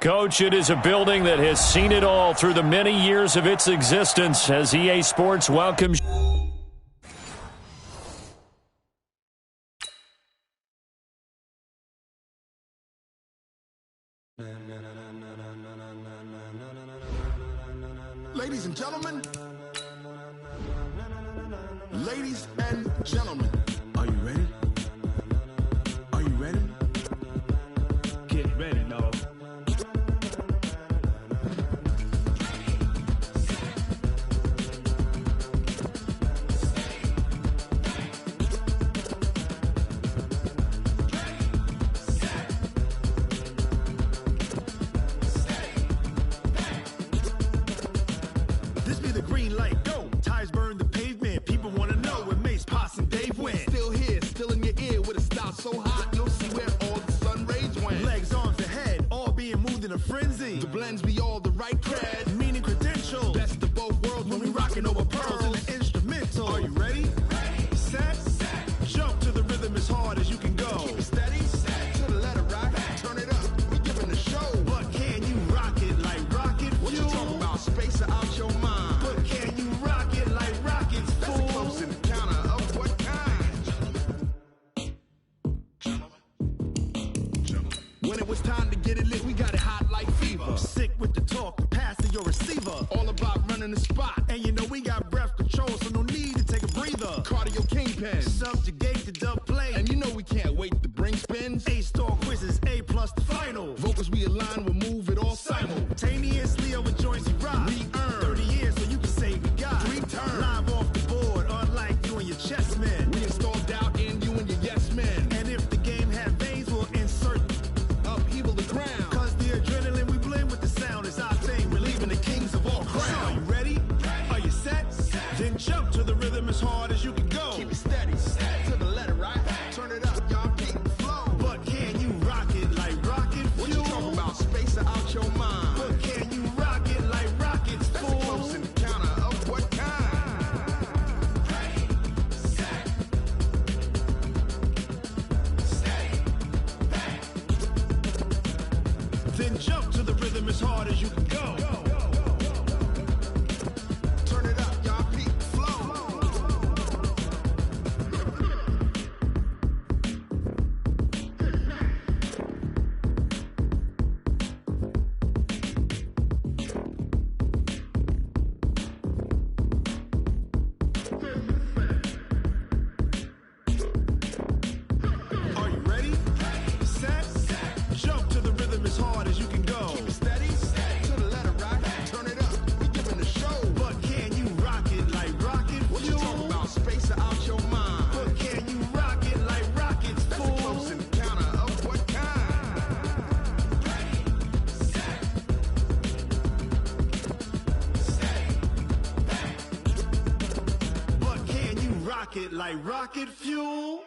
Coach, it is a building that has seen it all through the many years of its existence as EA Sports welcomes. Ladies and gentlemen, ladies and gentlemen, are you ready? Are you ready? Get ready, no. This be the green light, go. Tires burn the pavement. People want to know where Mace, Potts, and Dave went. Still here, still in your ear with a style so hot, you'll see where all the sun rays went. Legs, arms, and head, all being moved in a frenzy. The blends be all the right cred, meaning credentials. Best of both worlds when we rocking over pearls in the instrumental. Are you ready? Set, jump to the rhythm as hard as you can go. Keep it steady, to the letter right. Turn it up, we giving the show. But can you rock it like rocket fuel? What you talking about? Space out your mind. But can you rock it like rockets, fool? That's a close encounter of what kind? When it was time to get it lit, we got it hot like fever. Sick with the talk, the pass to your receiver. All about running the spot. And you know we got breath control, so no need to take a breather. Cardio kingpin, subjugate the dub play. And you know we can't wait to bring spins. A-star quizzes, A+ the final. Vocals we align, we'll move it all simultaneously over joints we rock. We earn 30 years so you can say we got 3 turns. Live off the board, unlike you and your chess men. We install doubt in you and your yes men. And if the game had veins, we'll insert upheaval the ground. Cause the adrenaline we blend with the sound is our thing. We're leaving the kings of all crowns. So are you ready? Are you set? Then jump to the rhythm as hard as you can go. Keep it steady, to the letter right. Turn it up, y'all keep the flow. But can you rock it like rocket fuel? What you talking about? Space out your mind. But can you rock it like rockets, fool? That's a close encounter of what kind? Then jump to the rhythm as hard as you can go. Turn it up, y'all keep the flow. Are you ready? Set, jump to the rhythm as hard as you can go. Keep it steady, to the letter right. Turn it up, we giving the show. But can you rock it like rocket fuel? What you talking about? Space out your mind. But can you rock it like rockets, fool? That's a close encounter of what kind? But can you rock it like rocket fuel?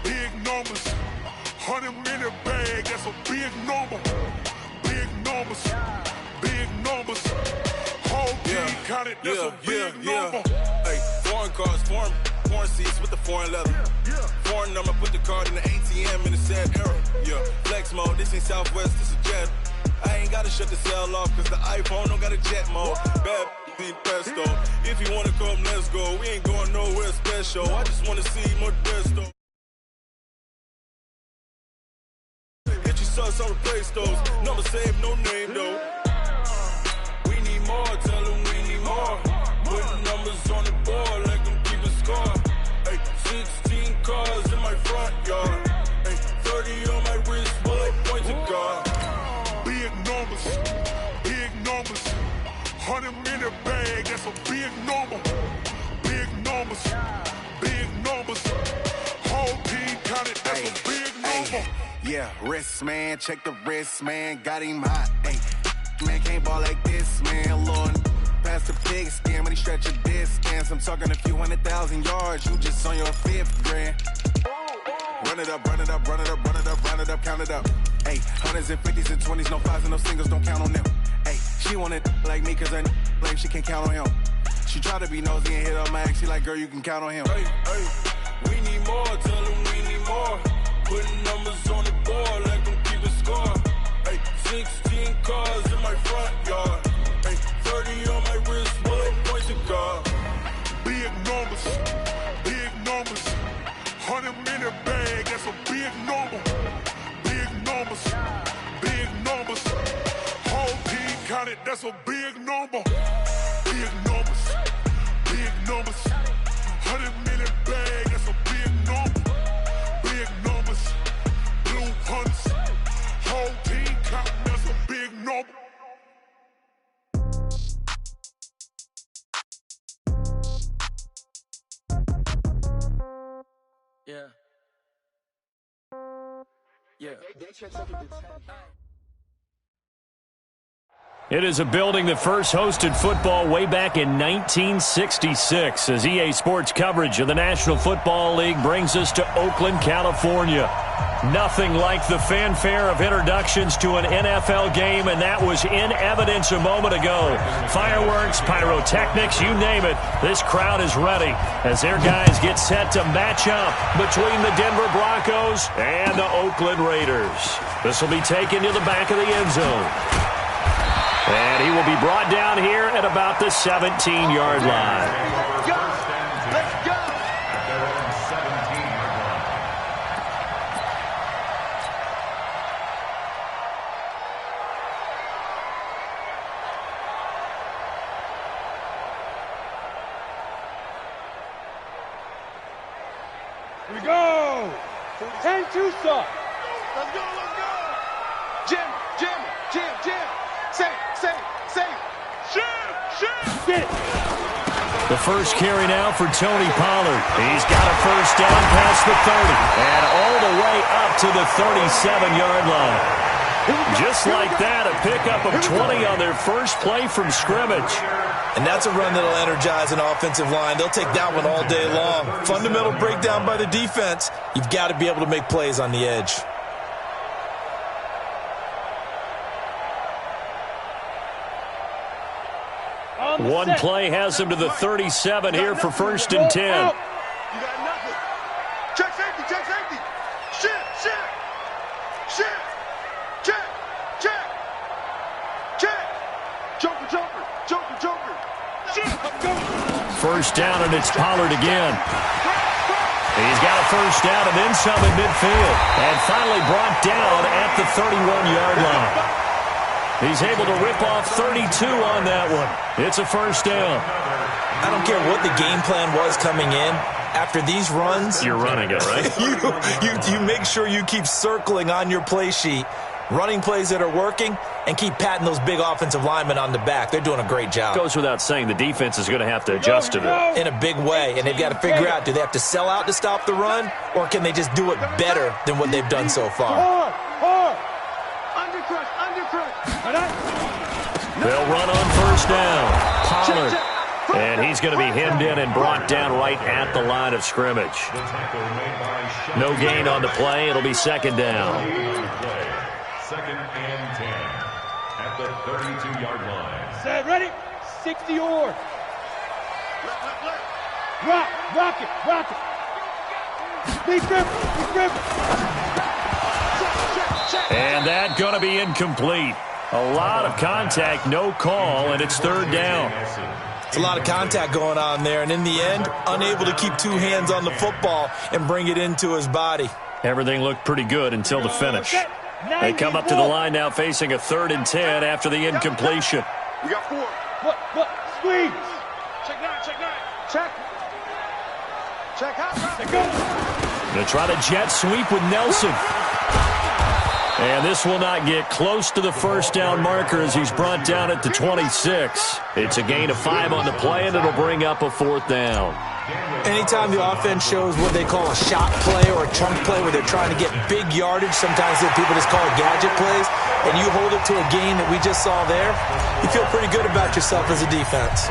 Big numbers, 100-minute bag, that's a big number. Big numbers, whole team counted, that's a big number. Hey, foreign cars, foreign seats with the foreign leather. Foreign number, put the card in the ATM in the sad era. Yeah, flex mode, this ain't Southwest, this a jet. I ain't gotta shut the cell off, cause the iPhone don't got a jet mode. Bad pesto. If you wanna come, let's go. We ain't going nowhere special. I just wanna see Modesto. Get your sus on the Play Stores. Number saved, no name though. We need more, tell them we need more. Putting numbers on the board like them keep a score. Hey, 16 cars in my front yard. Hey, 30 on my wrist, bullet point to God. Big numbers, 100-minute bag, that's a big number. Big numbers, whole team counted, that's a big number. Yeah, wrist man, check the wrist man, got him hot. Ay, man can't ball like this, man. Lord, past the pig skin, but he stretch a distance. I'm talking a few 100,000 yards, you just on your 5th grand. Run it up, run it up, run it up, run it up, run it up, count it up. Hey, hundreds and fifties and 20s, no fives and no singles, don't count on them. Hey, she want it like me, cause her blame she can't count on him. She try to be nosy and hit up my ex, she like, girl, you can count on him. Hey, hey, we need more, tell them we need more. Putting numbers on the board, like them keep a score. Hey, 16 cars in my front yard. Hey, 30 on my wrist, 1 points to guard. Big numbers, big numbers. 100 minute bag, that's a big number. Big numbers, big numbers. Whole team counted, that's a big number. Big numbers, big numbers. 100 minute bag, that's a big number. Big numbers, blue hunts. Whole team counting, that's a big number. Yeah. Yeah. It is a building that first hosted football way back in 1966 as EA Sports coverage of the National Football League brings us to Oakland, California. Nothing like the fanfare of introductions to an NFL game, and that was in evidence a moment ago. Fireworks, pyrotechnics, you name it. This crowd is ready as their guys get set to match up between the Denver Broncos and the Oakland Raiders. This will be taken to the back of the end zone. And he will be brought down here at about the 17-yard line. Let's go! Here we go! 10-2 start. Let's go, let's go! Jim. Say. Shit. The first carry now for Tony Pollard. He's got a first down past the 30 and all the way up to the 37-yard line. Just like that, a pickup of 20 on their first play from scrimmage. And that's a run that'll energize an offensive line. They'll take that one all day long. Fundamental breakdown by the defense. You've got to be able to make plays on the edge. One play has him to the 37 here for first and 10. You got nothing. Check safety. Shit. Check. Joker. Shit, let's go. First down, and it's Pollard again. He's got a first down and then some in midfield. And finally brought down at the 31-yard line. He's able to rip off 32 on that one. It's a first down. I don't care what the game plan was coming in. After these runs, you're running it, right? you make sure you keep circling on your play sheet, running plays that are working, and keep patting those big offensive linemen on the back. They're doing a great job. Goes without saying the defense is going to have to adjust to that. In a big way, and they've got to figure out, do they have to sell out to stop the run, or can they just do it better than what they've done so far? Hard. Undercrush. They'll run on first down. Pollard. And he's going to be hemmed in and brought down right at the line of scrimmage. No gain on the play. It'll be second down. Second and 10 at the 32-yard line. Set, ready? 60 or. Rock it. Big grip. And that going to be incomplete. A lot of contact, no call, and it's third down. It's a lot of contact going on there, and in the end, unable to keep two hands on the football and bring it into his body. Everything looked pretty good until the finish. They come up to the line now facing a 3rd and 10 after the incompletion. We got 4. Look, squeeze. Check 9. Check out. Let go. Going to try to jet sweep with Nelson. And this will not get close to the first down marker as he's brought down at the 26. It's a gain of 5 on the play, and it'll bring up a 4th down. Anytime the offense shows what they call a shot play or a chunk play where they're trying to get big yardage, sometimes people just call it gadget plays, and you hold it to a gain that we just saw there, you feel pretty good about yourself as a defense.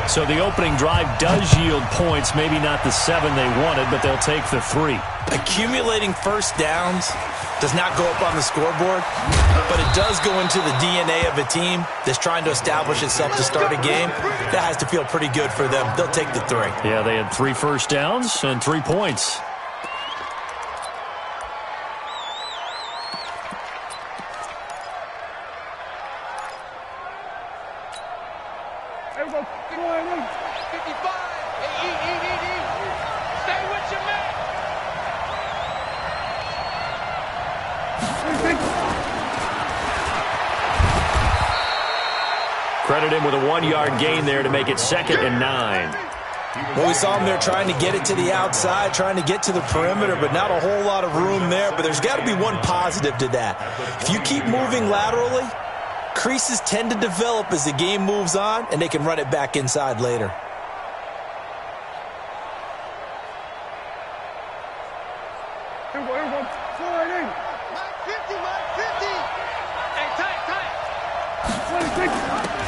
So the opening drive does yield points, maybe not the 7 they wanted, but they'll take the 3. Accumulating first downs does not go up on the scoreboard, but it does go into the DNA of a team that's trying to establish itself to start a game. That has to feel pretty good for them. They'll take the 3. Yeah, they had 3 first downs and 3 points. Credit him with a 1-yard gain there to make it 2nd and 9. Well, we saw him there trying to get it to the outside, trying to get to the perimeter, but not a whole lot of room there. But there's got to be one positive to that. If you keep moving laterally, creases tend to develop as the game moves on, and they can run it back inside later.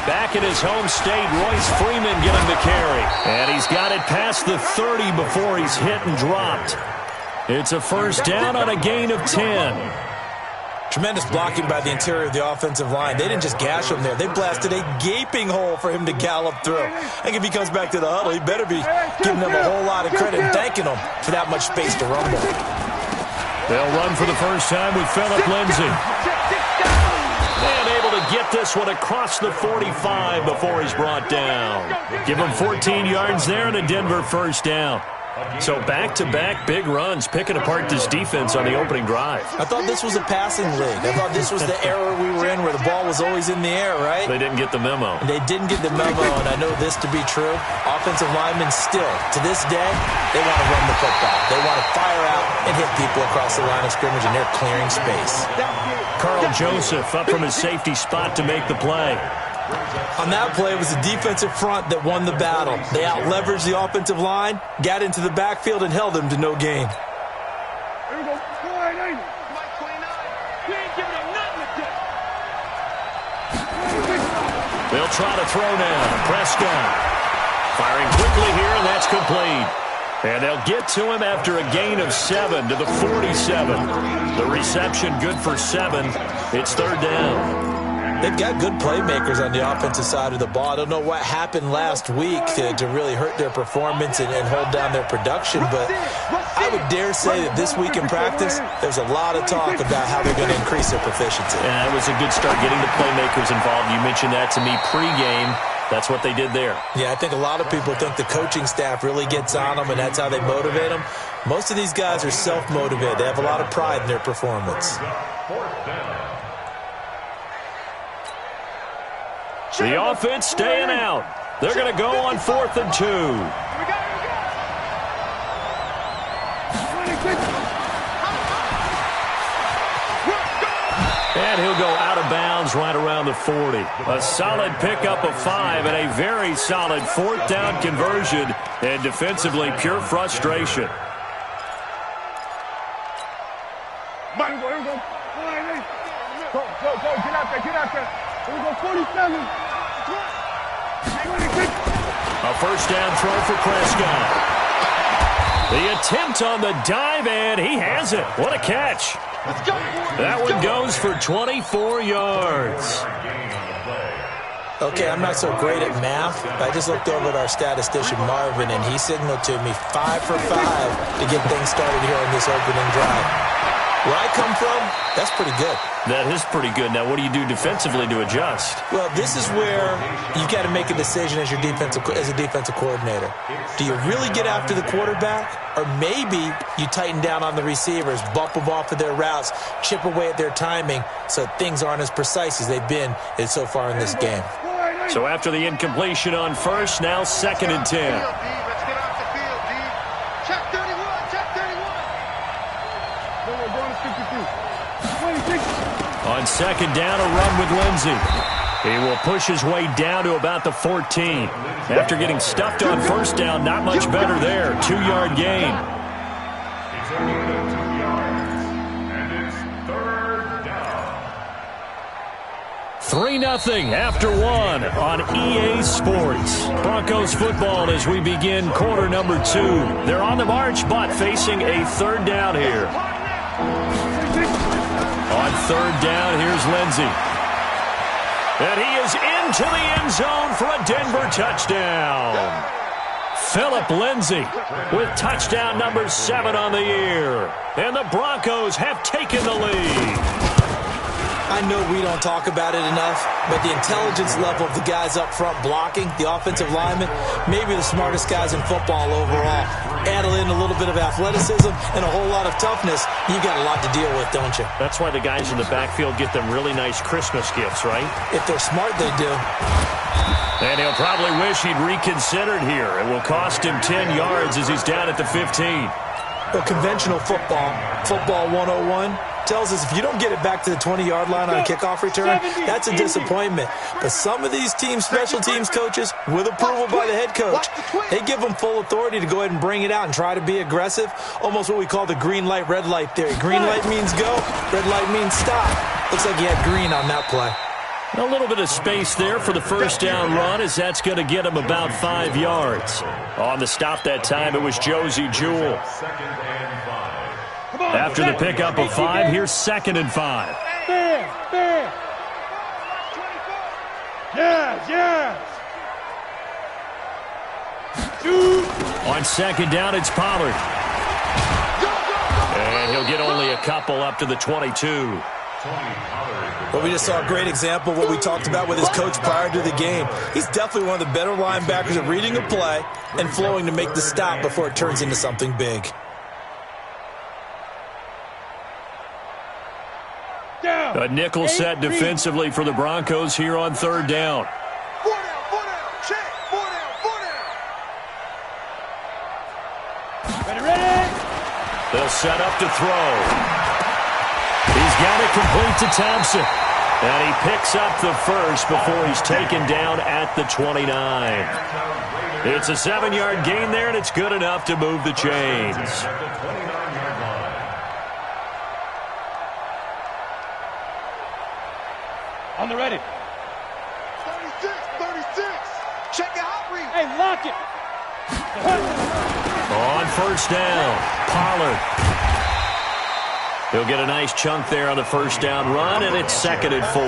Back in his home state, Royce Freeman getting the carry. And he's got it past the 30 before he's hit and dropped. It's a first down on a gain of 10. Tremendous blocking by the interior of the offensive line. They didn't just gash him there. They blasted a gaping hole for him to gallop through. I think if he comes back to the huddle, he better be giving them a whole lot of credit and thanking them for that much space to rumble. They'll run for the first time with Phillip Lindsay. And able to get this one across the 45 before he's brought down. Give him 14 yards there and a Denver first down. So back-to-back big runs, picking apart this defense on the opening drive. I thought this was a passing league. I thought this was the era we were in where the ball was always in the air, right? They didn't get the memo. They didn't get the memo, and I know this to be true. Offensive linemen still, to this day, they want to run the football. They want to fire out and hit people across the line of scrimmage, and they're clearing space. Carl Joseph up from his safety spot to make the play. On that play, it was the defensive front that won the battle. They out-leveraged the offensive line, got into the backfield, and held them to no gain. They'll try to throw now. Prescott firing quickly here, and that's complete. And they'll get to him after a gain of 7 to the 47. The reception good for 7. It's third down. They've got good playmakers on the offensive side of the ball. I don't know what happened last week to really hurt their performance and hold down their production, but I would dare say that this week in practice, there's a lot of talk about how they're going to increase their proficiency. Yeah, it was a good start getting the playmakers involved. You mentioned that to me pregame. That's what they did there. Yeah, I think a lot of people think the coaching staff really gets on them, and that's how they motivate them. Most of these guys are self-motivated. They have a lot of pride in their performance. The offense staying out. They're going to go on 4th and 2. And he'll go out of bounds right around the 40. A solid pickup of 5 and a very solid 4th down conversion. And defensively, pure frustration. Go, get out there. Here we go, 47. A first down throw for Prescott. The attempt on the dive, and he has it. What a catch. That one goes for 24 yards. Okay, I'm not so great at math. I just looked over at our statistician, Marvin, and he signaled to me 5 for 5 to get things started here on this opening drive. Where I come from, that's pretty good. That is pretty good. Now, what do you do defensively to adjust? Well, this is where you've got to make a decision as a defensive coordinator. Do you really get after the quarterback? Or maybe you tighten down on the receivers, bump them off of their routes, chip away at their timing so things aren't as precise as they've been so far in this game. So after the incompletion on first, now 2nd and 10. On 2nd down, a run with Lindsay. He will push his way down to about the 14. After getting stuffed on first down, not much better there. 2-yard gain. It's only 2 yards, and it's third down. 3-0 after one on EA Sports. Broncos football as we begin quarter number 2. They're on the march, but facing a third down here. On third down, here's Lindsey. And he is into the end zone for a Denver touchdown. Phillip Lindsay with touchdown number 7 on the year. And the Broncos have taken the lead. I know we don't talk about it enough, but the intelligence level of the guys up front blocking, the offensive linemen, maybe the smartest guys in football overall. Add in a little bit of athleticism and a whole lot of toughness, you got a lot to deal with, don't you? That's why the guys in the backfield get them really nice Christmas gifts, right? If they're smart, they do. And he'll probably wish he'd reconsidered here. It will cost him 10 yards as he's down at the 15. Well, conventional football 101, tells us if you don't get it back to the 20-yard line on a kickoff return, that's a disappointment. But some of these teams, special teams coaches, with approval by the head coach, they give them full authority to go ahead and bring it out and try to be aggressive, almost what we call the green light, red light theory. Green light means go, red light means stop. Looks like he had green on that play. A little bit of space there for the first down run, as that's going to get him about 5 yards. On the stop that time, it was Josie Jewell. After the pickup of 5, here's 2nd and 5. Yes. On 2nd down, it's Pollard. And he'll get only a couple up to the 22. Well, we just saw a great example of what we talked about with his coach prior to the game. He's definitely one of the better linebackers at reading a play and flowing to make the stop before it turns into something big. A nickel set defensively for the Broncos here on 3rd down. 4 down, check, 4 down. Ready. They'll set up to throw. He's got it complete to Thompson. And he picks up the first before he's taken down at the 29. It's a 7-yard gain there, and it's good enough to move the chains. On the ready. 36. Check it out, read. Hey, lock it. On 1st down, Pollard. He'll get a nice chunk there on the 1st down run, and it's 2nd and 4.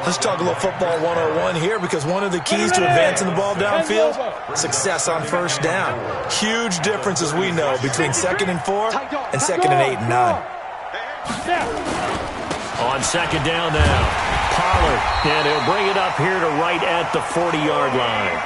Let's talk a little football 101 here, because one of the keys to advancing the ball downfield, success on 1st down. Huge difference, as we know, between 2nd and 4 and 2nd and 8 and 9. On 2nd down now, Pollard, and he'll bring it up here to right at the 40-yard line.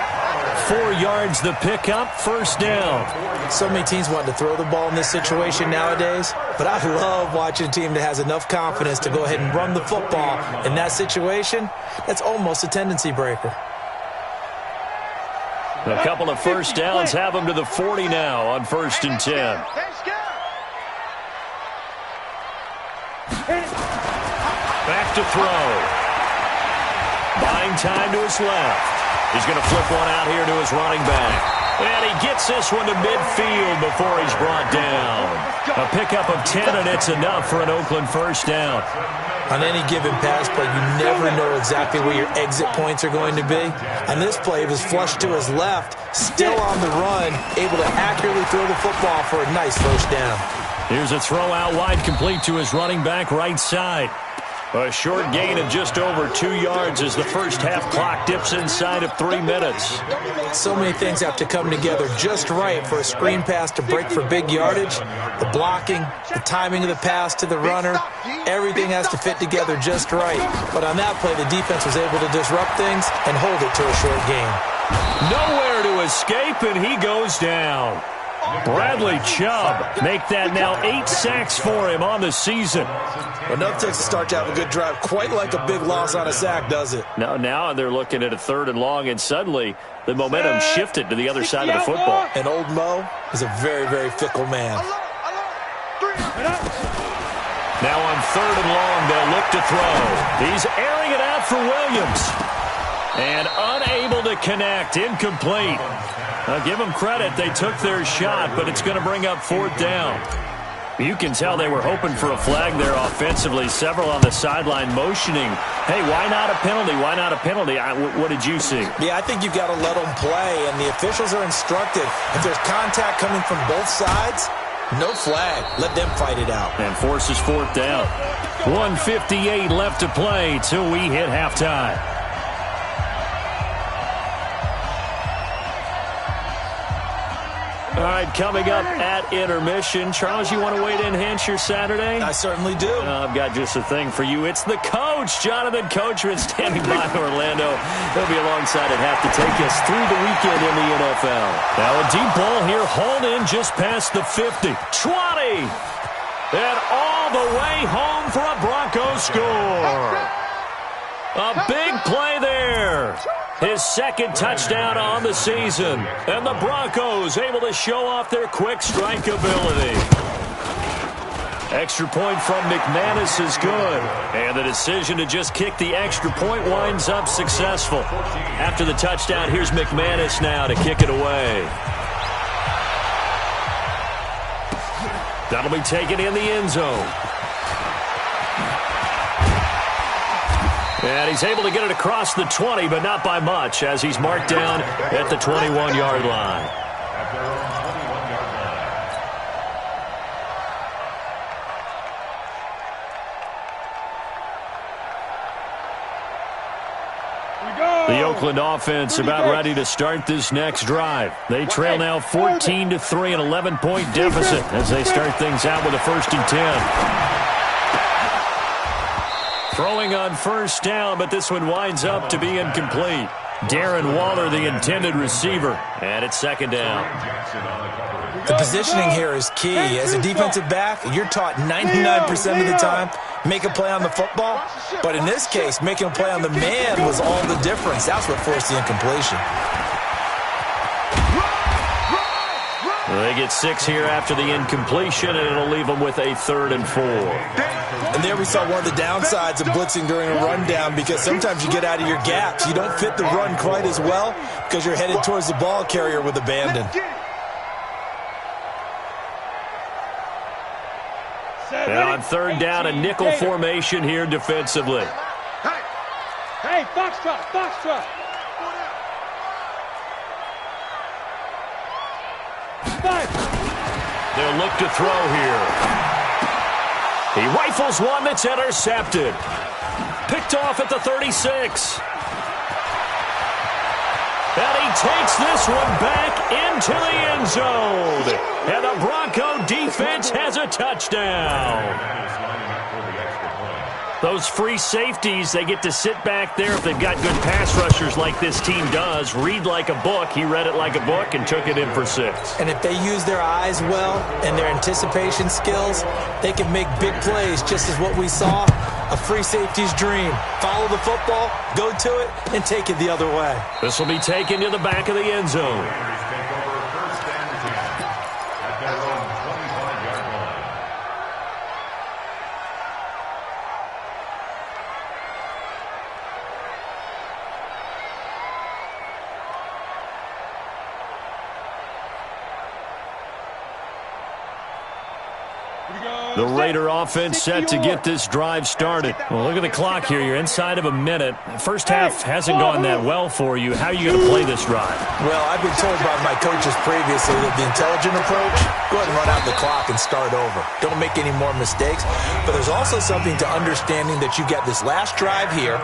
4 yards the pickup, 1st down. So many teams want to throw the ball in this situation nowadays, but I love watching a team that has enough confidence to go ahead and run the football in that situation. That's almost a tendency breaker. A couple of 1st downs have them to the 40 now on 1st and 10. Back to throw. Buying time to his left. He's going to flip one out here to his running back. And he gets this one to midfield before he's brought down. A pickup of 10, and it's enough for an Oakland 1st down. On any given pass play, you never know exactly where your exit points are going to be. On this play, it was flushed to his left, still on the run, able to accurately throw the football for a nice 1st down. Here's a throw out wide, complete to his running back right side. A short gain of just over 2 yards as the first half clock dips inside of 3 minutes. So many things have to come together just right for a screen pass to break for big yardage. The blocking, the timing of the pass to the runner, everything has to fit together just right. But on that play, the defense was able to disrupt things and hold it to a short gain. Nowhere to escape, and he goes down. Bradley Chubb make that now 8 sacks for him on the season. Well, enough takes to start to have a good drive, quite like a big loss on a sack, does it? Now they're looking at a 3rd and long, and suddenly the momentum shifted to the other side of the football. And old Mo is a very, very fickle man. Now on 3rd and long, they'll look to throw. He's airing it out for Williams. And unable to connect, incomplete. I'll give them credit. They took their shot, but it's going to bring up 4th down. You can tell they were hoping for a flag there offensively. Several on the sideline motioning, hey, why not a penalty? Why not a penalty? What did you see? Yeah, I think you've got to let them play, and the officials are instructed. If there's contact coming from both sides, no flag. Let them fight it out. And forces 4th down. 1:58 left to play till we hit halftime. All right, coming up at intermission. Charles, you want to wait to enhance your Saturday? I certainly do. I've got just a thing for you. It's the coach, Jonathan Coachman, standing by Orlando. He'll be alongside at half to take us through the weekend in the NFL. Now a deep ball here, hauled in just past the 50. 20! And all the way home for a Broncos score. A big play there. His second touchdown on the season. And the Broncos able to show off their quick strike ability. Extra point from McManus is good. And the decision to just kick the extra point winds up successful. After the touchdown, here's McManus now to kick it away. That'll be taken in the end zone. And he's able to get it across the 20, but not by much, as he's marked down at the 21-yard line. The Oakland offense about ready to start this next drive. They trail now 14-3, an 11-point deficit as they start things out with a 1st and 10. Throwing on 1st down, but this one winds up to be incomplete. Darren Waller, the intended receiver, and it's 2nd down. The positioning here is key. As a defensive back, you're taught 99% of the time, make a play on the football. But in this case, making a play on the man was all the difference. That's what forced the incompletion. They get 6 here after the incompletion, and it'll leave them with a 3rd and 4. And there we saw one of the downsides of blitzing during a rundown, because sometimes you get out of your gaps. You don't fit the run quite as well because you're headed towards the ball carrier with abandon. And on 3rd down, a nickel formation here defensively. Hey, foxtrot. They'll look to throw here. He rifles one that's intercepted. Picked off at the 36. And he takes this one back into the end zone. And the Bronco defense has a touchdown. Those free safeties, they get to sit back there if they've got good pass rushers like this team does. Read like a book. He read it like a book and took it in for 6. And if they use their eyes well and their anticipation skills, they can make big plays, just as what we saw. A free safety's dream. Follow the football, go to it, and take it the other way. This will be taken to the back of the end zone. The Raider offense set to get this drive started. Well, look at the clock here. You're inside of a minute. First half hasn't gone that well for you. How are you going to play this drive? Well, I've been told by my coaches previously that the intelligent approach, go ahead and run out the clock and start over. Don't make any more mistakes. But there's also something to understanding that you get this last drive here.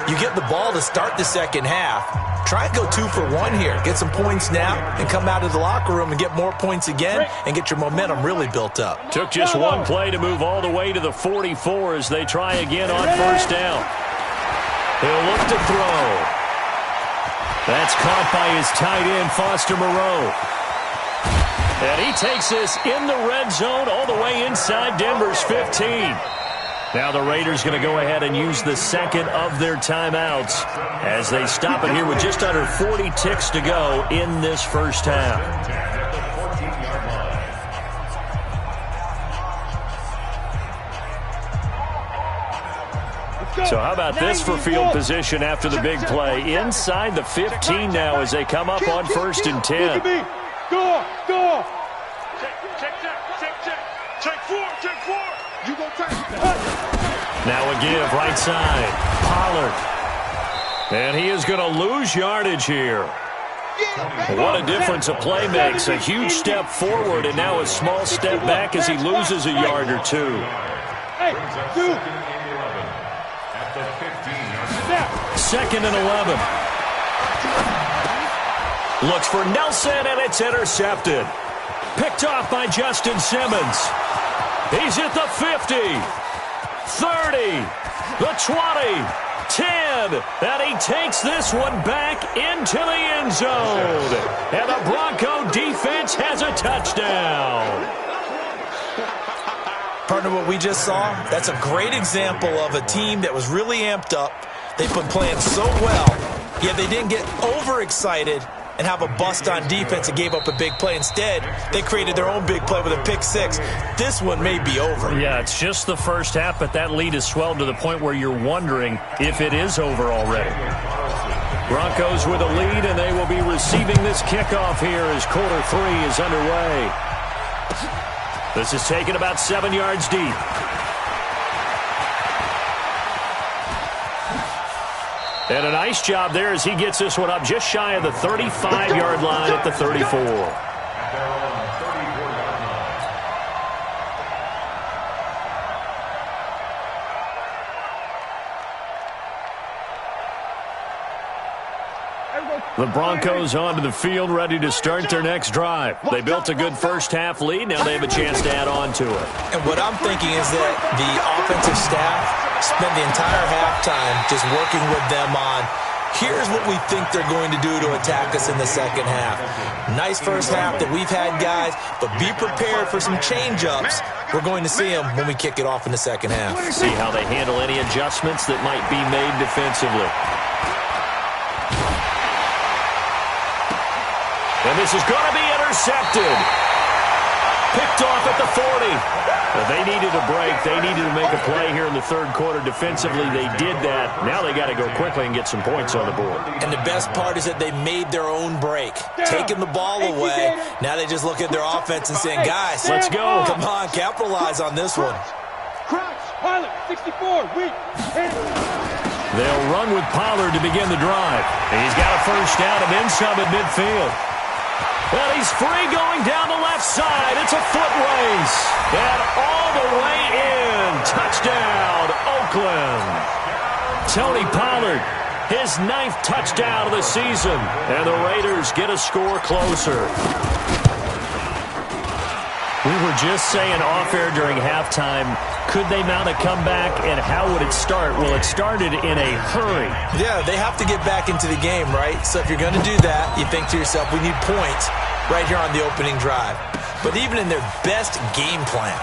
You get the ball to start the second half. Try and go 2 for 1 here. Get some points now and come out of the locker room and get more points again and get your momentum really built up. Took just one play to move all the way to the 44 as they try again on 1st down. He'll look to throw. That's caught by his tight end, Foster Moreau. And he takes this in the red zone all the way inside Denver's 15. Now the Raiders going to go ahead and use the second of their timeouts as they stop it here with just under 40 ticks to go in this first half. So how about this for field position after the big play? Inside the 15 now as they come up on 1st and 10. Go. Check 4. You go tight. Now a give right side. Pollard. And he is going to lose yardage here. What a difference a play makes. A huge step forward and now a small step back as he loses a yard or two. Hey, dude. Second and 11. Looks for Nelson, and it's intercepted. Picked off by Justin Simmons. He's at the 50, 30, the 20, 10, and he takes this one back into the end zone. And the Bronco defense has a touchdown. Partner, what we just saw, that's a great example of a team that was really amped up. They've been playing so well, yet they didn't get overexcited and have a bust on defense and gave up a big play. Instead, they created their own big play with a pick six. This one may be over. Yeah, it's just the first half, but that lead has swelled to the point where you're wondering if it is over already. Broncos with a lead, and they will be receiving this kickoff here as quarter 3 is underway. This is taken about 7 yards deep. And a nice job there as he gets this one up just shy of the 35-yard line at the 34. The Broncos onto the field, ready to start their next drive. They built a good first-half lead. Now they have a chance to add on to it. And what I'm thinking is that the offensive staff spent the entire halftime just working with them on, here's what we think they're going to do to attack us in the second half. Nice first half that we've had, guys, but be prepared for some change-ups. We're going to see them when we kick it off in the second half. See how they handle any adjustments that might be made defensively. And this is going to be intercepted. Picked off at the 40. Well, they needed a break. They needed to make a play here in the third quarter. Defensively, they did that. Now they got to go quickly and get some points on the board. And the best part is that they made their own break. Taking the ball away. Now they just look at their offense and saying, guys, let's go. Come on, capitalize on this one. Crouch, Pollard, 64, weak. They'll run with Pollard to begin the drive. And he's got a first down and then some at midfield. Well, he's free going down the left side. It's a foot race. And all the way in. Touchdown, Oakland. Tony Pollard, his 9th touchdown of the season. And the Raiders get a score closer. We were just saying off-air during halftime, could they mount a comeback, and how would it start? Well, it started in a hurry. Yeah, they have to get back into the game, right? So if you're going to do that, you think to yourself, we need points right here on the opening drive. But even in their best game plan,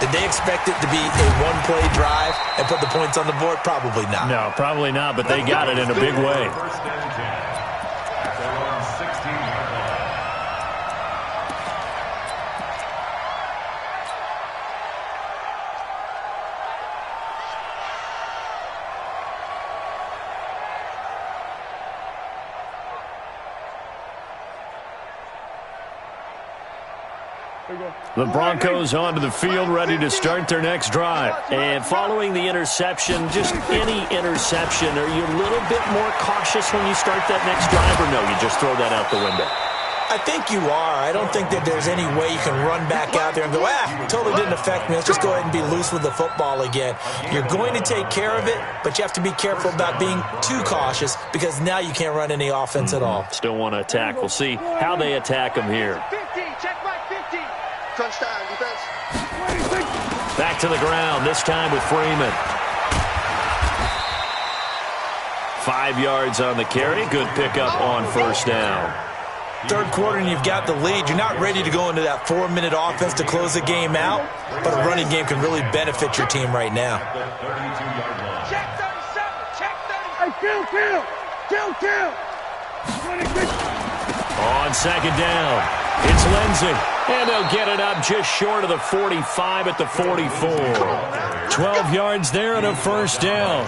did they expect it to be a one-play drive and put the points on the board? Probably not. No, probably not, but they got it in a big way. The Broncos onto the field, ready to start their next drive. And following the interception, just any interception, are you a little bit more cautious when you start that next drive, or no, you just throw that out the window? I think you are. I don't think that there's any way you can run back out there and go, totally didn't affect me. Let's just go ahead and be loose with the football again. You're going to take care of it, but you have to be careful about being too cautious because now you can't run any offense at all. Still want to attack. We'll see how they attack them here. 50, check back 50. Touchdown, defense. Back to the ground, this time with Freeman. 5 yards on the carry. Good pickup on first down. Third quarter and you've got the lead. You're not ready to go into that 4-minute offense to close the game out, but a running game can really benefit your team right now. Check 37, check 30. Hey, kill. On second down, it's Lindsey, and they'll get it up just short of the 45 at the 44. 12 yards there and a first down.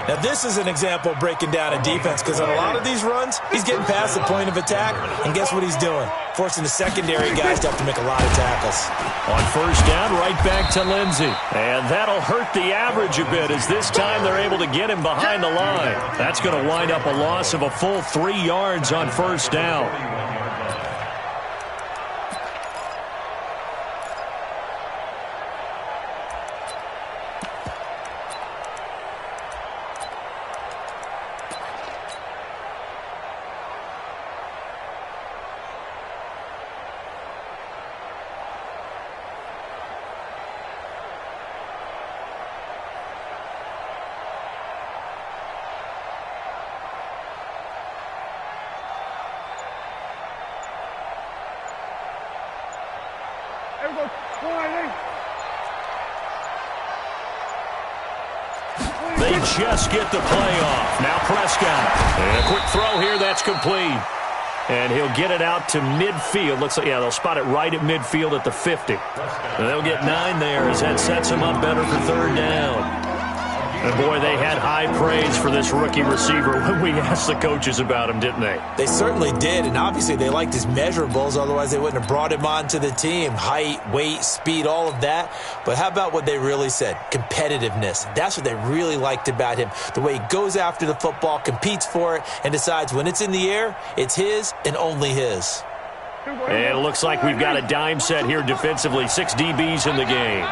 Now, this is an example of breaking down a defense because on a lot of these runs, he's getting past the point of attack, and guess what he's doing? Forcing the secondary guys to have to make a lot of tackles. On first down, right back to Lindsey. And that'll hurt the average a bit as this time they're able to get him behind the line. That's going to wind up a loss of a full 3 yards on first down. They just get the play off. Now Prescott. And a quick throw here that's complete. And he'll get it out to midfield. Looks like, yeah, they'll spot it right at midfield at the 50. And they'll get 9 there as that sets them up better for third down. And, boy, they had high praise for this rookie receiver when we asked the coaches about him, didn't they? They certainly did, and obviously they liked his measurables. Otherwise, they wouldn't have brought him onto the team. Height, weight, speed, all of that. But how about what they really said? Competitiveness. That's what they really liked about him. The way he goes after the football, competes for it, and decides when it's in the air, it's his and only his. And it looks like we've got a dime set here defensively. 6 DBs in the game.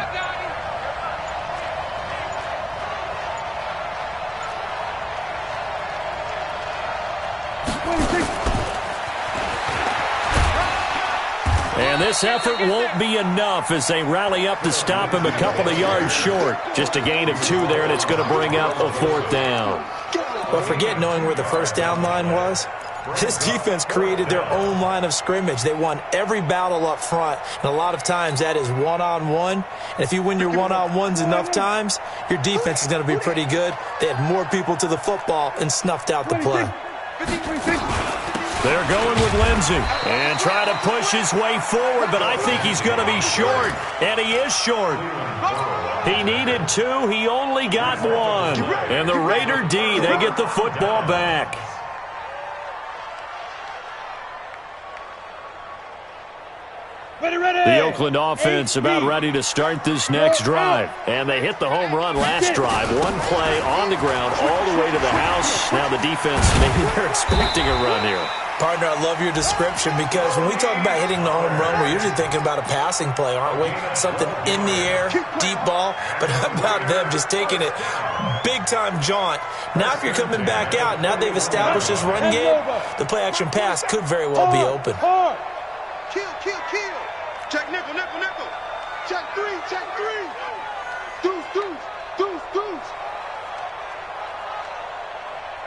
And this effort won't be enough as they rally up to stop him a couple of yards short. Just a gain of 2 there, and it's going to bring up a 4th down. But forget knowing where the first down line was. This defense created their own line of scrimmage. They won every battle up front, and a lot of times that is one-on-one. And if you win your one-on-ones enough times, your defense is going to be pretty good. They had more people to the football and snuffed out the play. They're going with Lindsey and trying to push his way forward, but I think he's going to be short, and he is short. He needed 2. He only got 1. And the Raider D, they get the football back. The Oakland offense about ready to start this next drive. And they hit the home run last drive. 1 play on the ground all the way to the house. Now the defense, maybe they're expecting a run here. Partner, I love your description because when we talk about hitting the home run, we're usually thinking about a passing play, aren't we? Something in the air, deep ball. But how about them just taking it big-time jaunt? Now if you're coming back out, now they've established this run game, the play-action pass could very well be open. Kill. Check nickel. Check 3. Deuce.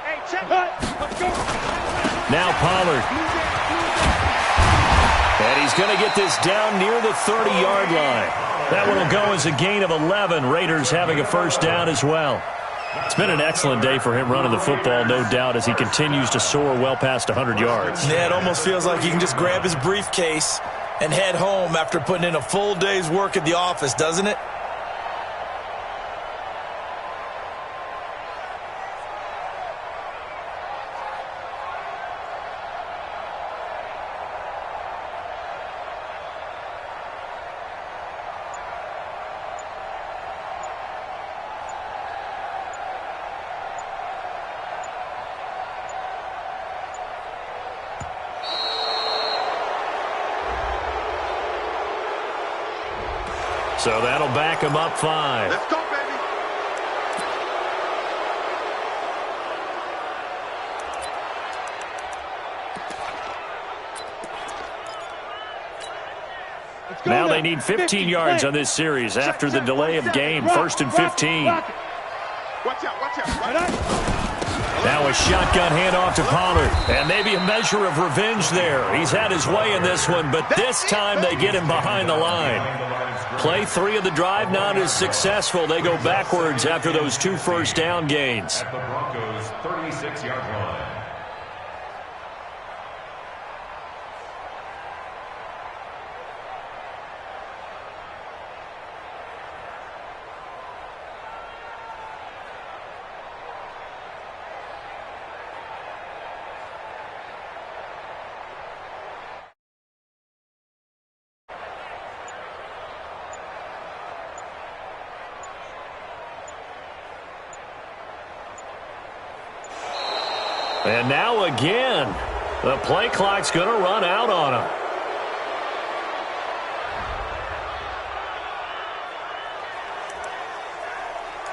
Hey, check. Let's go. Now Pollard. And he's going to get this down near the 30-yard line. That one will go as a gain of 11. Raiders having a first down as well. It's been an excellent day for him running the football, no doubt, as he continues to soar well past 100 yards. Yeah, it almost feels like he can just grab his briefcase and head home after putting in a full day's work at the office, doesn't it? So that'll back him up 5. Let's go, baby. Now they need 15 yards on this series after the delay of game. 1st and 15. Watch out. Now a shotgun handoff to Pollard. And maybe a measure of revenge there. He's had his way in this one, but this time they get him behind the line. Play 3 of the drive not as successful. They go backwards after those 2 first down gains. At the Broncos' 36-yard line. And now again, the play clock's going to run out on him.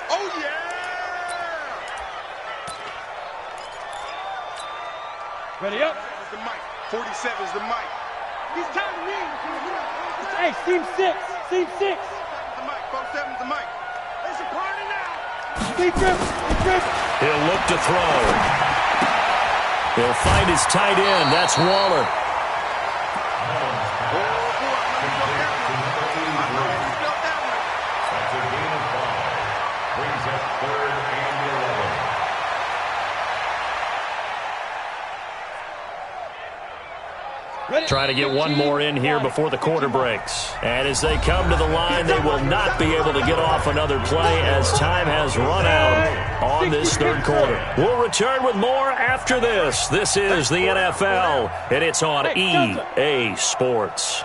Oh, yeah! Ready up. The mic. 47's the mic. He's time to lead. Hey, team 6. Team 6. The mic. 47's the mic. It's a party now. Deep grip. Deep grip. He'll look to throw. He'll find his tight end. That's Waller. That's a gain of 5. Brings up 3rd and 11. Trying to get one more in here before the quarter breaks. And as they come to the line, they will not be able to get off another play as time has run out on this third quarter. We'll return with more after this. This is the NFL, and it's on EA Sports.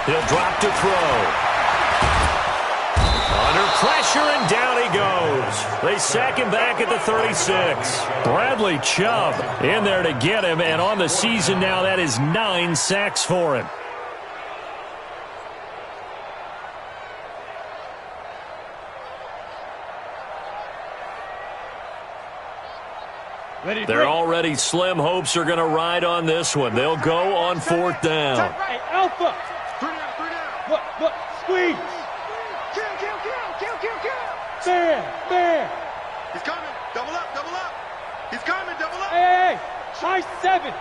He'll drop to throw. Under pressure, and down he goes. They sack him back at the 36. Bradley Chubb in there to get him, and on the season now, that is 9 sacks for him. Their already slim hopes are going to ride on this one. They'll go on 4th down. Hey, Alpha. 3 down. Look, squeeze. Kill. Bear. He's coming. Double up. He's coming. Double up. Hey. Try 7.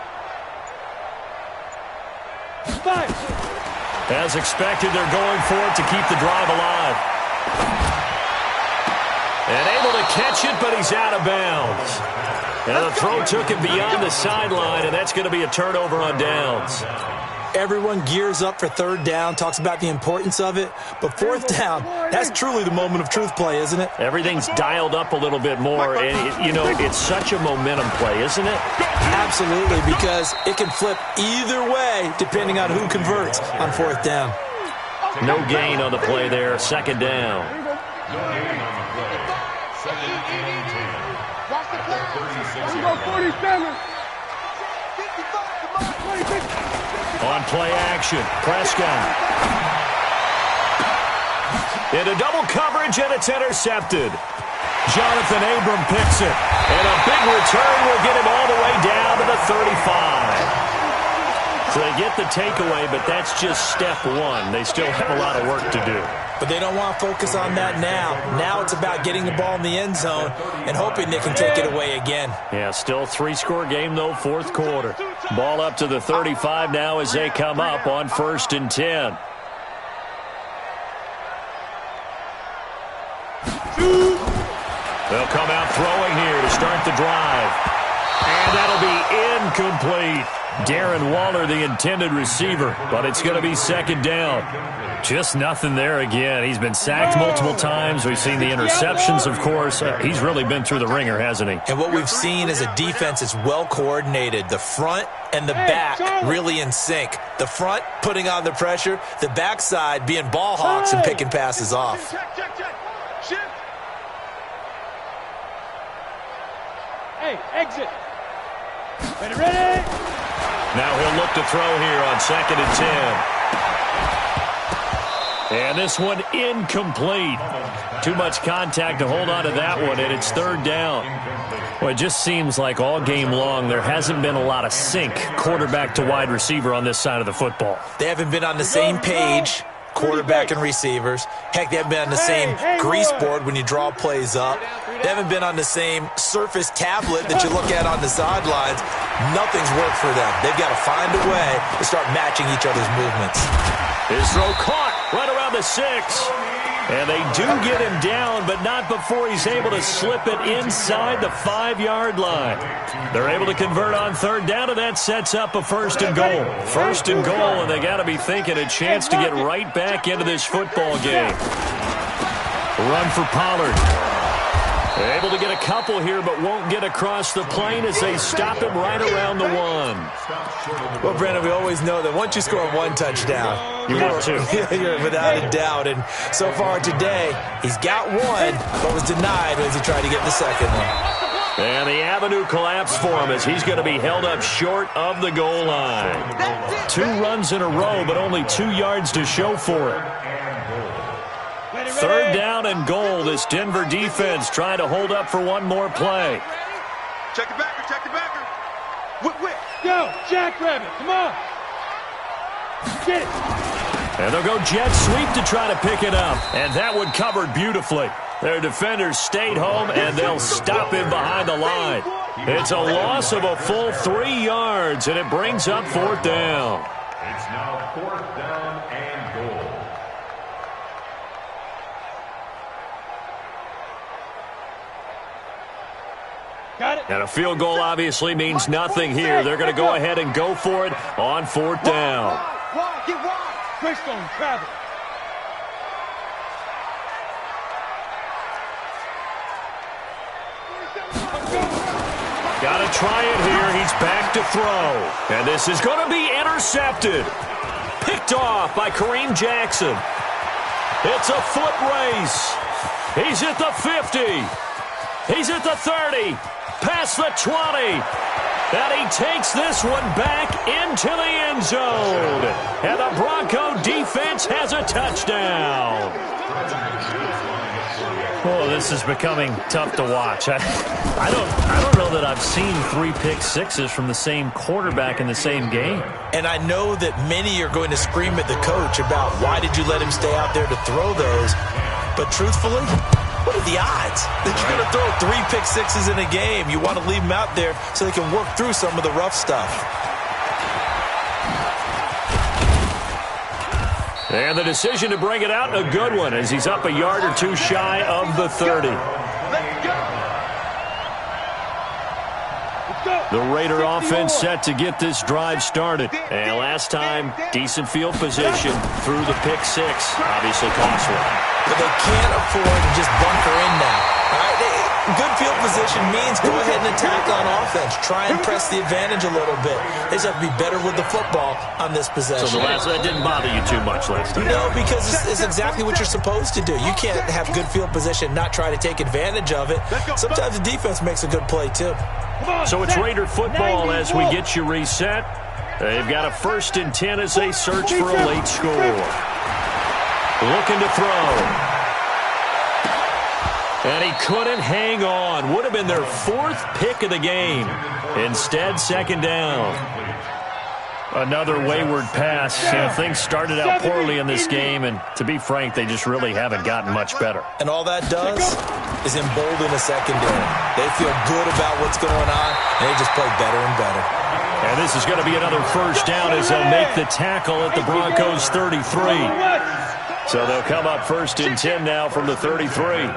5. As expected, they're going for it to keep the drive alive. And able to catch it, but he's out of bounds. And the throw took him beyond the sideline, and that's going to be a turnover on downs. Everyone gears up for 3rd down, talks about the importance of it. But 4th down, that's truly the moment of truth play, isn't it? Everything's dialed up a little bit more. And, it's such a momentum play, isn't it? Absolutely, because it can flip either way depending on who converts on 4th down. No gain on the play there. 2nd down. No gain on the play. 2nd and 10. Watch the play. 36 Go 47. On play action, Prescott. Into double coverage, and it's intercepted. Jonathan Abram picks it. And a big return will get him all the way down to the 35. So they get the takeaway, but that's just step 1. They still have a lot of work to do. But they don't want to focus on that now. Now it's about getting the ball in the end zone and hoping they can take it away again. Yeah, still 3-score game, though, 4th quarter. Ball up to the 35 now as they come up on 1st and 10. They'll come out throwing here to start the drive. And that'll be incomplete. Darren Waller, the intended receiver, but it's going to be 2nd down. Just nothing there again. He's been sacked multiple times. We've seen the interceptions, of course. He's really been through the ringer, hasn't he? And what we've seen is a defense that's well coordinated. The front and the back really in sync. The front putting on the pressure, the backside being ball hawks and picking passes off. Check. Shift. Hey, exit. Ready? Now he'll look to throw here on 2nd and 10. And this one incomplete. Too much contact to hold on to that one, and it's 3rd down. Well, it just seems like all game long there hasn't been a lot of sync quarterback to wide receiver on this side of the football. They haven't been on the same page, quarterback and receivers. Heck, they haven't been on the same grease board when you draw plays up. They haven't been on the same Surface tablet that you look at on the sidelines. Nothing's worked for them. They've got to find a way to start matching each other's movements. His throw caught right around the 6. And they do get him down, but not before he's able to slip it inside the 5-yard line. They're able to convert on 3rd down, and that sets up a 1st and goal. 1st and goal, and they got to be thinking a chance to get right back into this football game. Run for Pollard. Able to get a couple here, but won't get across the plane as they stop him right around the 1. Well, Brandon, we always know that once you score one touchdown, you're without a doubt. And so far today, he's got one, but was denied as he tried to get the second one. And the avenue collapsed for him as he's going to be held up short of the goal line. 2 runs in a row, but only 2 yards to show for it. 3rd down and goal. This Denver defense trying to hold up for one more play. Check the backer, check the backer. Whip. Go, jackrabbit, come on. Get it. And they'll go jet sweep to try to pick it up. And that one covered beautifully. Their defenders stayed home, and they'll stop him behind the line. It's a loss of a full 3 yards, and it brings up 4th down. It's now 4th down and goal. Got it. And a field goal obviously means nothing here. They're going to go ahead and go for it on 4th down. Wide, get wide. Greystone, travel. Got to try it here. He's back to throw. And this is going to be intercepted. Picked off by Kareem Jackson. It's a foot race. He's at the 50. He's at the 30. Past the 20. And he takes this one back into the end zone. And the Bronco defense has a touchdown. Oh, this is becoming tough to watch. I don't know that I've seen 3 pick sixes from the same quarterback in the same game. And I know that many are going to scream at the coach about why did you let him stay out there to throw those. But truthfully, what are the odds that you're going to throw 3 pick sixes in a game? You want to leave them out there so they can work through some of the rough stuff. And the decision to bring it out, a good one, as he's up a yard or 2 shy of the 30. The Raider offense set to get this drive started. And last time, decent field position through the pick 6. Obviously costly. But they can't afford to just bunker in now. All right? Good field position means go ahead and attack on offense. Try and press the advantage a little bit. They just have to be better with the football on this possession. So that didn't bother you too much last time? No, because it's exactly what you're supposed to do. You can't have good field position and not try to take advantage of it. Sometimes the defense makes a good play, too. So it's Raider football as we get you reset. They've got a 1st and 10 as they search for a late score. Looking to throw. And he couldn't hang on. Would have been their 4th pick of the game. Instead, 2nd down. Another wayward pass. Things started out poorly in this game, and to be frank, they just really haven't gotten much better. And all that does is embolden a secondary. They feel good about what's going on, and they just play better and better. And this is going to be another 1st down as they'll make the tackle at the Broncos 33. So they'll come up 1st and 10 now from the 33.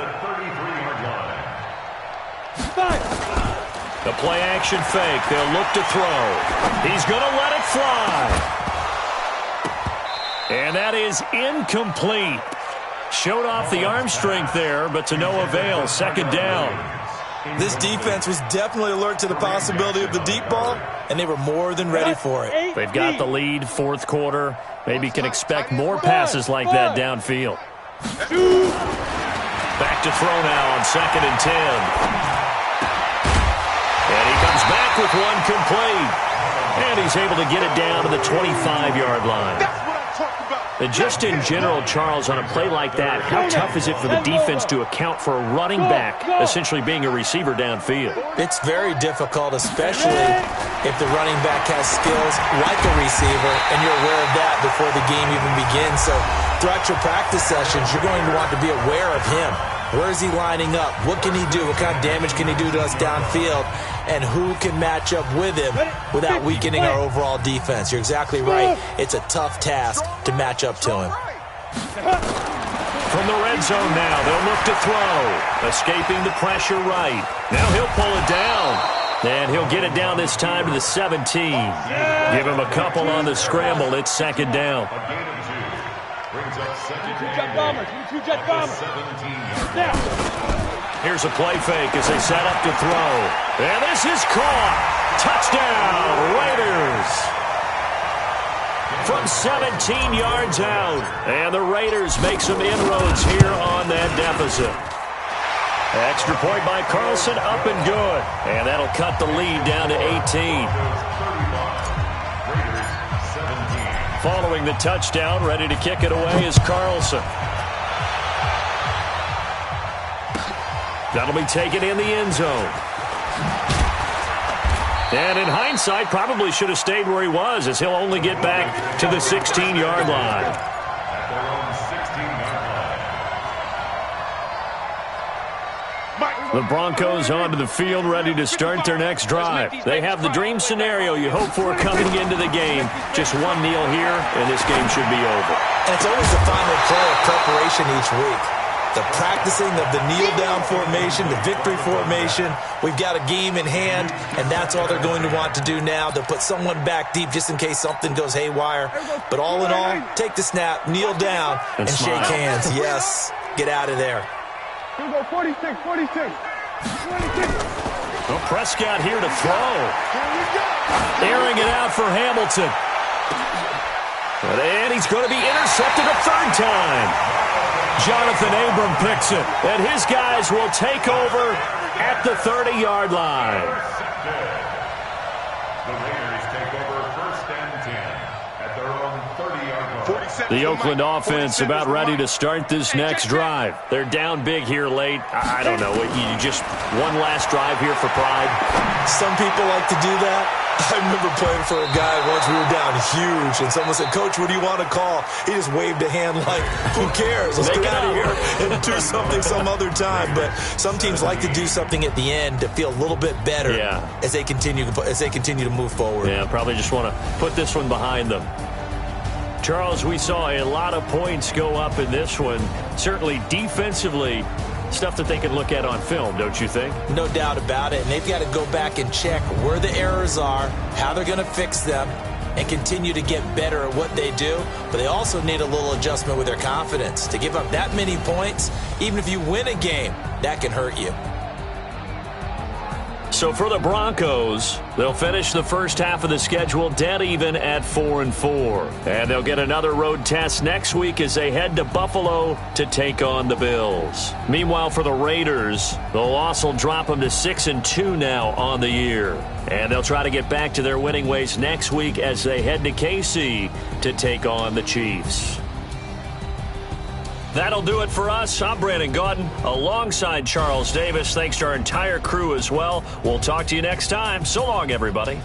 The play action fake. They'll look to throw. He's going to let it fly. And that is incomplete. Showed off the arm strength there, but to no avail. 2nd down. This defense was definitely alert to the possibility of the deep ball, and they were more than ready for it. They've got the lead, 4th quarter. Maybe can expect more passes like that downfield. Back to throw now on 2nd and 10. And he comes back with one complete. And he's able to get it down to the 25-yard line. And just in general, Charles, on a play like that, how tough is it for the defense to account for a running back essentially being a receiver downfield? It's very difficult, especially if the running back has skills like a receiver, and you're aware of that before the game even begins. So throughout your practice sessions, you're going to want to be aware of him. Where is he lining up? What can he do? What kind of damage can he do to us downfield? And who can match up with him without weakening our overall defense? You're exactly right. It's a tough task to match up to him. From the red zone now, they'll look to throw. Escaping the pressure right. Now he'll pull it down. And he'll get it down this time to the 17. Give him a couple on the scramble. It's 2nd down. Here's a play fake as they set up to throw. And this is caught. Touchdown, Raiders. From 17 yards out. And the Raiders make some inroads here on that deficit. Extra point by Carlson, up and good. And that'll cut the lead down to 18. Following the touchdown, ready to kick it away is Carlson. That'll be taken in the end zone. And in hindsight, probably should have stayed where he was, as he'll only get back to the 16-yard line. The Broncos onto the field, ready to start their next drive. They have the dream scenario you hope for coming into the game. Just one kneel here, and this game should be over. And it's always the final play of preparation each week. The practicing of the kneel-down formation, the victory formation. We've got a game in hand, and that's all they're going to want to do now. They'll put someone back deep just in case something goes haywire. But all in all, take the snap, kneel down, and shake hands. Yes, get out of there. Here we go, 46. Well, Prescott here to throw. Airing it out for Hamilton. And he's going to be intercepted a third time. Jonathan Abram picks it. And his guys will take over at the 30-yard line. The Raiders take over 1st and 10 at their own 30-yard line. The Oakland offense about ready to start this next drive. They're down big here late. I don't know. You just one last drive here for pride? Some people like to do that. I remember playing for a guy once. We were down huge, and someone said, "Coach, what do you want to call?" He just waved a hand like, "Who cares? Let's get out of here and do something some other time." But some teams like to do something at the end to feel a little bit better as they continue to move forward. Yeah, probably just want to put this one behind them. Charles, we saw a lot of points go up in this one. Certainly defensively, stuff that they can look at on film, don't you think? No doubt about it. And they've got to go back and check where the errors are, how they're going to fix them, and continue to get better at what they do. But they also need a little adjustment with their confidence. To give up that many points, even if you win a game, that can hurt you. So for the Broncos, they'll finish the first half of the schedule dead even at 4-4. And they'll get another road test next week as they head to Buffalo to take on the Bills. Meanwhile, for the Raiders, the loss will drop them to 6-2 now on the year. And they'll try to get back to their winning ways next week as they head to KC to take on the Chiefs. That'll do it for us. I'm Brandon Gaudin alongside Charles Davis. Thanks to our entire crew as well. We'll talk to you next time. So long, everybody.